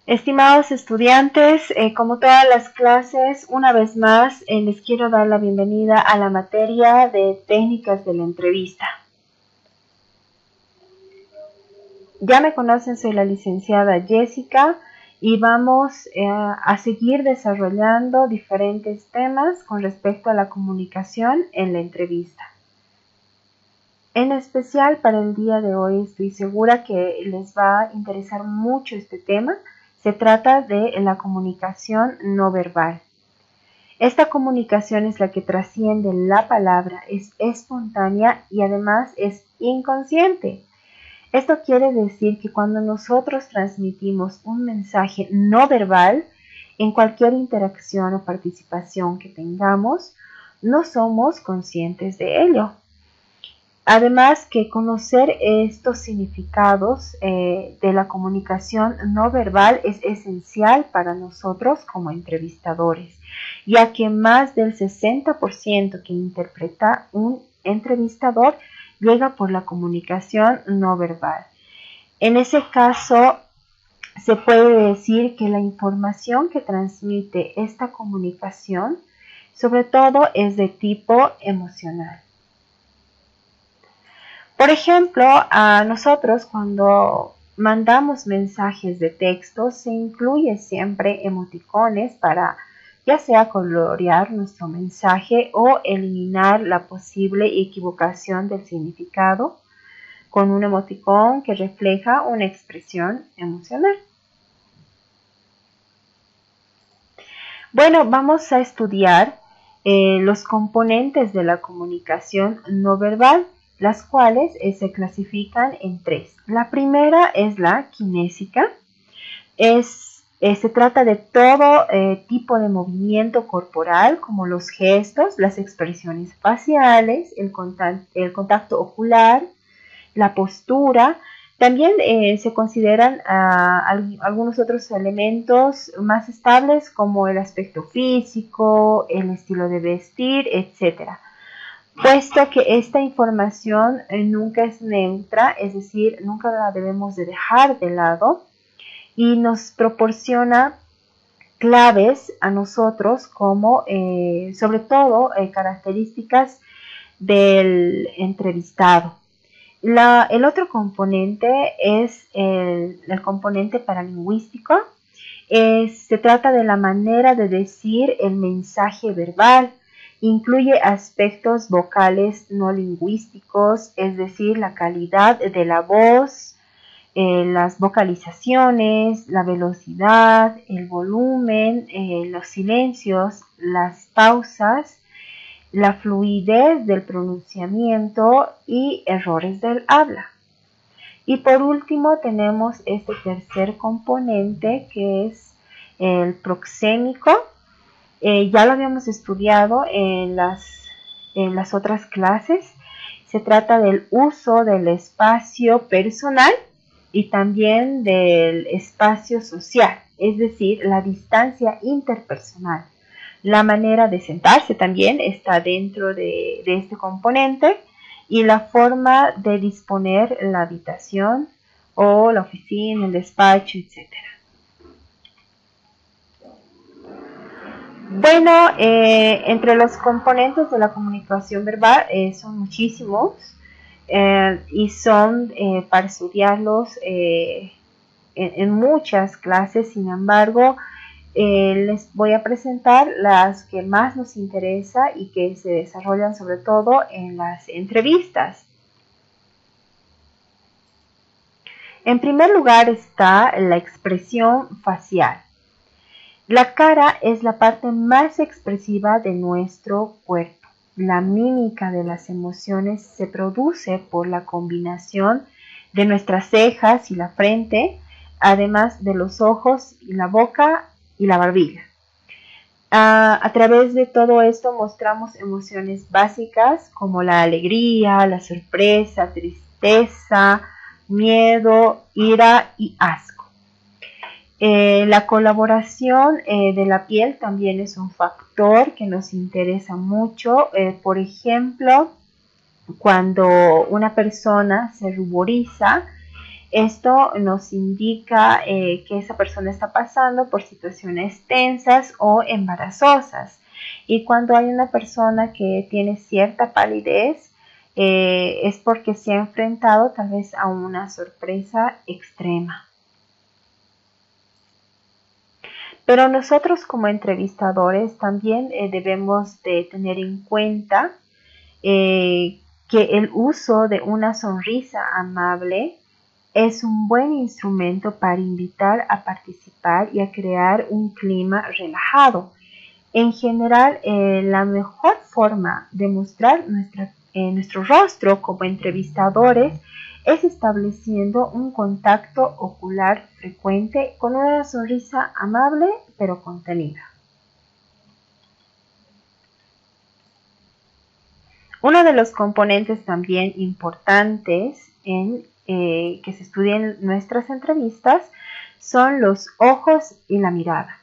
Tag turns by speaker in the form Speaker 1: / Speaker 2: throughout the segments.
Speaker 1: Estimados estudiantes, como todas las clases, una vez más les quiero dar la bienvenida a la materia de técnicas de la entrevista. Ya me conocen, soy la licenciada Jessica y vamos a seguir desarrollando diferentes temas con respecto a la comunicación en la entrevista. En especial para el día de hoy estoy segura que les va a interesar mucho este tema. Se trata de la comunicación no verbal. Esta comunicación es la que trasciende la palabra, es espontánea y además es inconsciente. Esto quiere decir que cuando nosotros transmitimos un mensaje no verbal, en cualquier interacción o participación que tengamos, no somos conscientes de ello. Además que conocer estos significados de la comunicación no verbal es esencial para nosotros como entrevistadores, ya que más del 60% que interpreta un entrevistador llega por la comunicación no verbal. En ese caso, se puede decir que la información que transmite esta comunicación, sobre todo, es de tipo emocional. Por ejemplo, a nosotros cuando mandamos mensajes de texto se incluye siempre emoticones para ya sea colorear nuestro mensaje o eliminar la posible equivocación del significado con un emoticón que refleja una expresión emocional. Bueno, vamos a estudiar los componentes de la comunicación no verbal, las cuales se clasifican en tres. La primera es la kinésica. Se trata de todo tipo de movimiento corporal, como los gestos, las expresiones faciales, el contacto ocular, la postura. También se consideran algunos otros elementos más estables como el aspecto físico, el estilo de vestir, etc. Puesto que esta información nunca es neutra, es decir, nunca la debemos de dejar de lado y nos proporciona claves a nosotros como sobre todo características del entrevistado. El otro componente es el componente paralingüístico. Se trata de la manera de decir el mensaje verbal. Incluye aspectos vocales no lingüísticos, es decir, la calidad de la voz, las vocalizaciones, la velocidad, el volumen, los silencios, las pausas, la fluidez del pronunciamiento y errores del habla. Y por último tenemos este tercer componente que es el proxémico. Ya lo habíamos estudiado en las otras clases. Se trata del uso del espacio personal y también del espacio social, es decir, la distancia interpersonal. La manera de sentarse también está dentro de este componente y la forma de disponer la habitación o la oficina, el despacho, etc. Bueno, entre los componentes de la comunicación verbal son muchísimos y son para estudiarlos en muchas clases. Sin embargo, les voy a presentar las que más nos interesa y que se desarrollan sobre todo en las entrevistas. En primer lugar está la expresión facial. La cara es la parte más expresiva de nuestro cuerpo. La mímica de las emociones se produce por la combinación de nuestras cejas y la frente, además de los ojos y la boca y la barbilla. A través de todo esto mostramos emociones básicas como la alegría, la sorpresa, tristeza, miedo, ira y asco. La colaboración de la piel también es un factor que nos interesa mucho. Por ejemplo, cuando una persona se ruboriza, Esto nos indica que esa persona está pasando por situaciones tensas o embarazosas. Y cuando hay una persona que tiene cierta palidez, es porque se ha enfrentado tal vez a una sorpresa extrema. Pero nosotros como entrevistadores también debemos de tener en cuenta que el uso de una sonrisa amable es un buen instrumento para invitar a participar y a crear un clima relajado. En general, la mejor forma de mostrar nuestro rostro como entrevistadores es estableciendo un contacto ocular frecuente con una sonrisa amable pero contenida. Uno de los componentes también importantes que se estudian en nuestras entrevistas son los ojos y la mirada.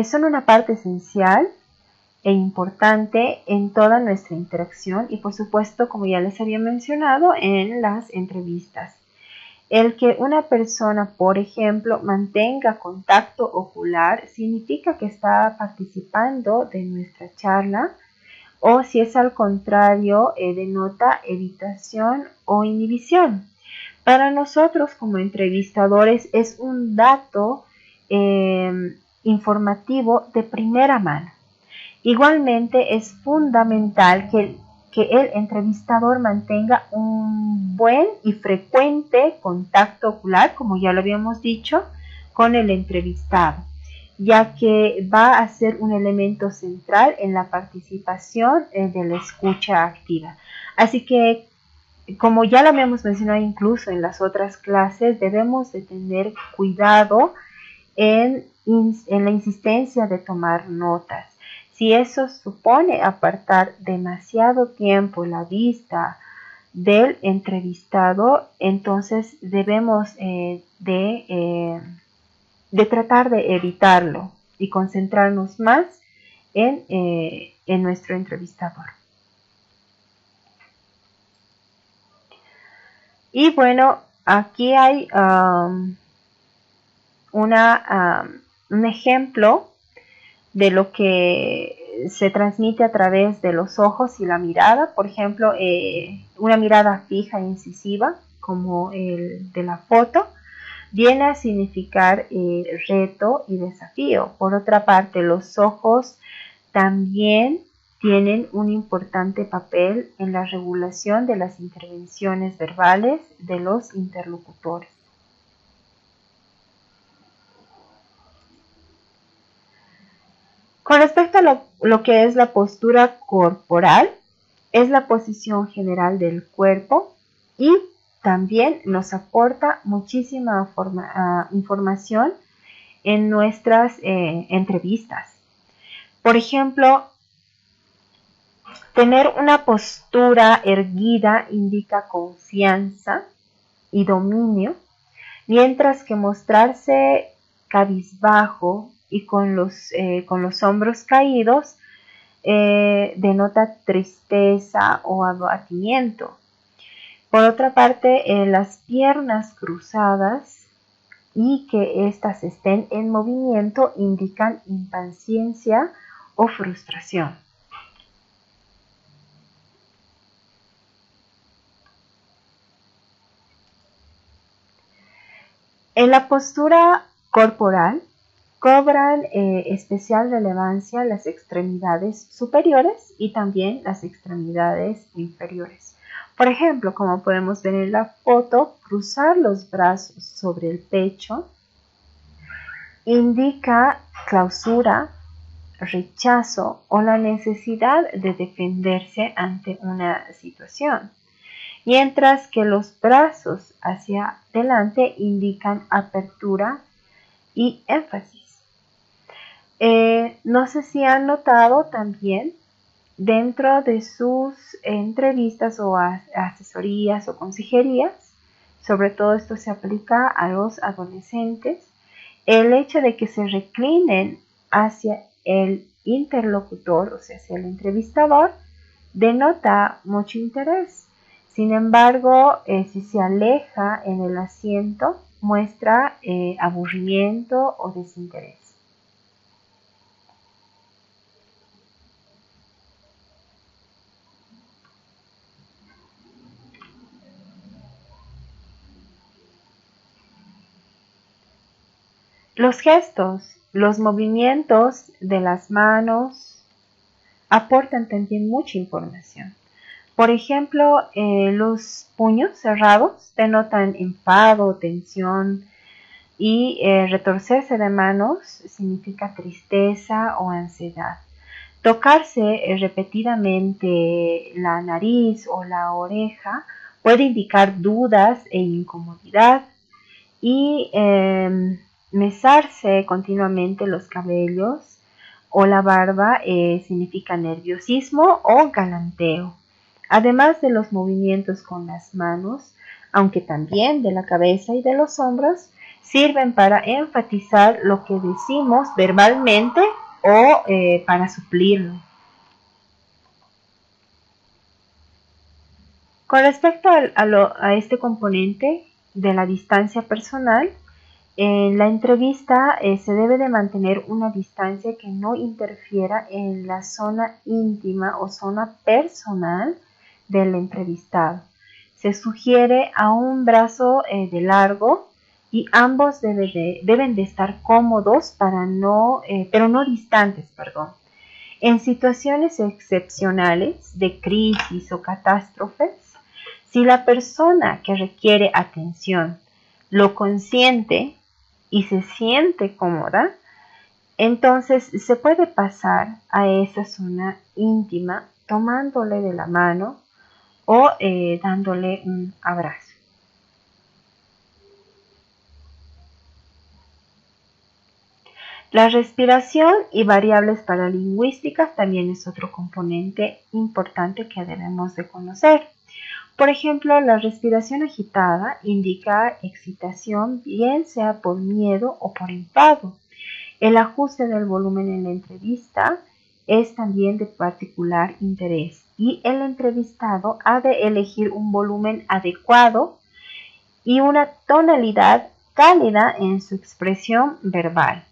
Speaker 1: Son una parte esencial e importante en toda nuestra interacción y por supuesto, como ya les había mencionado, en las entrevistas. El que una persona, por ejemplo, mantenga contacto ocular significa que está participando de nuestra charla, o si es al contrario, denota evitación o inhibición. Para nosotros como entrevistadores es un dato informativo de primera mano. Igualmente es fundamental que el entrevistador mantenga un buen y frecuente contacto ocular, como ya lo habíamos dicho, con el entrevistado, ya que va a ser un elemento central en la participación de la escucha activa. Así que, como ya lo habíamos mencionado incluso en las otras clases, debemos de tener cuidado en la insistencia de tomar notas. Si eso supone apartar demasiado tiempo la vista del entrevistado, entonces debemos de tratar de evitarlo y concentrarnos más en nuestro entrevistador. Y bueno, aquí hay un ejemplo de lo que se transmite a través de los ojos y la mirada. Por ejemplo, una mirada fija e incisiva, como el de la foto, viene a significar reto y desafío. Por otra parte, los ojos también tienen un importante papel en la regulación de las intervenciones verbales de los interlocutores. Con respecto a lo que es la postura corporal, es la posición general del cuerpo y también nos aporta muchísima información en nuestras entrevistas. Por ejemplo, tener una postura erguida indica confianza y dominio, mientras que mostrarse cabizbajo y con los hombros caídos denota tristeza o abatimiento. Por otra parte, las piernas cruzadas y que éstas estén en movimiento indican impaciencia o frustración. En la postura corporal cobran especial relevancia las extremidades superiores y también las extremidades inferiores. Por ejemplo, como podemos ver en la foto, cruzar los brazos sobre el pecho indica clausura, rechazo o la necesidad de defenderse ante una situación, mientras que los brazos hacia adelante indican apertura y énfasis. No sé si han notado también dentro de sus entrevistas o asesorías o consejerías, sobre todo esto se aplica a los adolescentes, el hecho de que se reclinen hacia el interlocutor, o sea, hacia el entrevistador, denota mucho interés. Sin embargo, si se aleja en el asiento, muestra aburrimiento o desinterés. Los gestos, los movimientos de las manos aportan también mucha información. Por ejemplo, los puños cerrados denotan enfado, tensión y retorcerse de manos significa tristeza o ansiedad. Tocarse repetidamente la nariz o la oreja puede indicar dudas e incomodidad y mesarse continuamente los cabellos o la barba significa nerviosismo o galanteo. Además de los movimientos con las manos, aunque también de la cabeza y de los hombros, sirven para enfatizar lo que decimos verbalmente o para suplirlo. Con respecto a este componente de la distancia personal, en la entrevista se debe de mantener una distancia que no interfiera en la zona íntima o zona personal del entrevistado. Se sugiere a un brazo de largo y ambos deben de estar cómodos pero no distantes, perdón. En situaciones excepcionales de crisis o catástrofes, si la persona que requiere atención lo consiente y se siente cómoda, entonces se puede pasar a esa zona íntima tomándole de la mano o dándole un abrazo. La respiración y variables paralingüísticas también es otro componente importante que debemos de conocer. Por ejemplo, la respiración agitada indica excitación, bien sea por miedo o por enfado. El ajuste del volumen en la entrevista es también de particular interés y el entrevistado ha de elegir un volumen adecuado y una tonalidad cálida en su expresión verbal.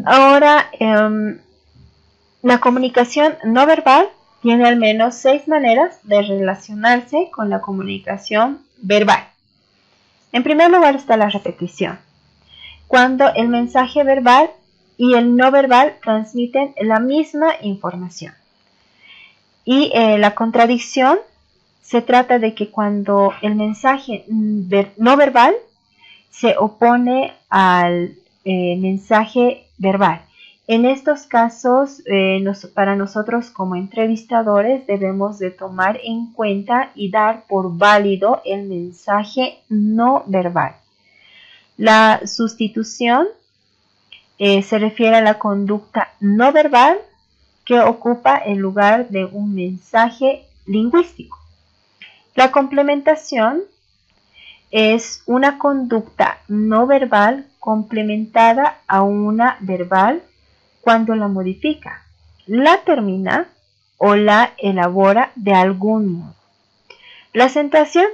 Speaker 1: Ahora, la comunicación no verbal tiene al menos 6 maneras de relacionarse con la comunicación verbal. En primer lugar está la repetición, cuando el mensaje verbal y el no verbal transmiten la misma información. Y la contradicción se trata de que cuando el mensaje no verbal se opone al mensaje verbal. En estos casos, para nosotros como entrevistadores debemos de tomar en cuenta y dar por válido el mensaje no verbal. La sustitución se refiere a la conducta no verbal que ocupa el lugar de un mensaje lingüístico. La complementación es una conducta no verbal complementada a una verbal cuando la modifica, la termina o la elabora de algún modo. La acentuación,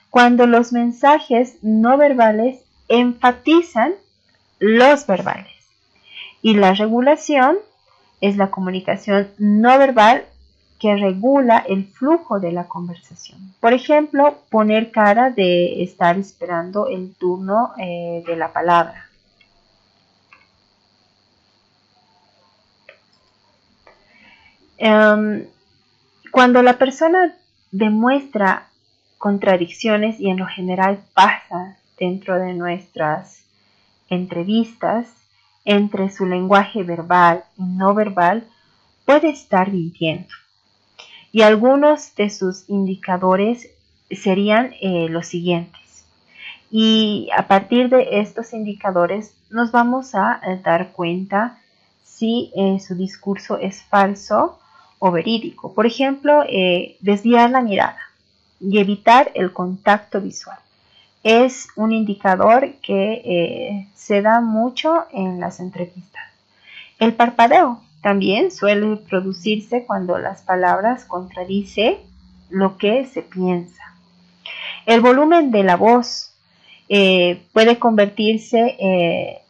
Speaker 1: cuando los mensajes no verbales enfatizan los verbales. Y la regulación es la comunicación no verbal que regula el flujo de la conversación. Por ejemplo, poner cara de estar esperando el turno de la palabra. Cuando la persona demuestra contradicciones, y en lo general pasa dentro de nuestras entrevistas, entre su lenguaje verbal y no verbal, puede estar mintiendo. Y algunos de sus indicadores serían los siguientes. Y a partir de estos indicadores nos vamos a dar cuenta si su discurso es falso o verídico. Por ejemplo, desviar la mirada y evitar el contacto visual. Es un indicador que se da mucho en las entrevistas. El parpadeo También suele producirse cuando las palabras contradicen lo que se piensa. El volumen de la voz puede convertirse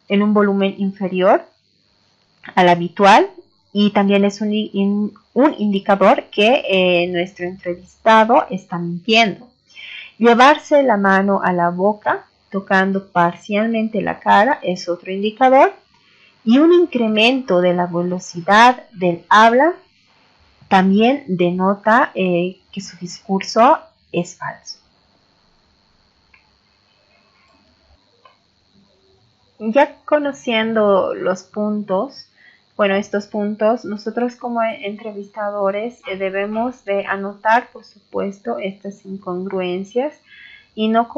Speaker 1: en un volumen inferior al habitual y también es un indicador que nuestro entrevistado está mintiendo. Llevarse la mano a la boca, tocando parcialmente la cara, es otro indicador. Y un incremento de la velocidad del habla también denota que su discurso es falso. Ya conociendo los puntos, estos puntos, nosotros como entrevistadores debemos de anotar, por supuesto, estas incongruencias y no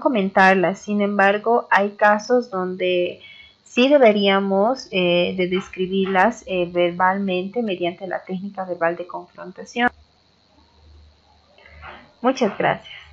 Speaker 1: comentarlas. Sin embargo, hay casos donde sí deberíamos de describirlas verbalmente mediante la técnica verbal de confrontación. Muchas gracias.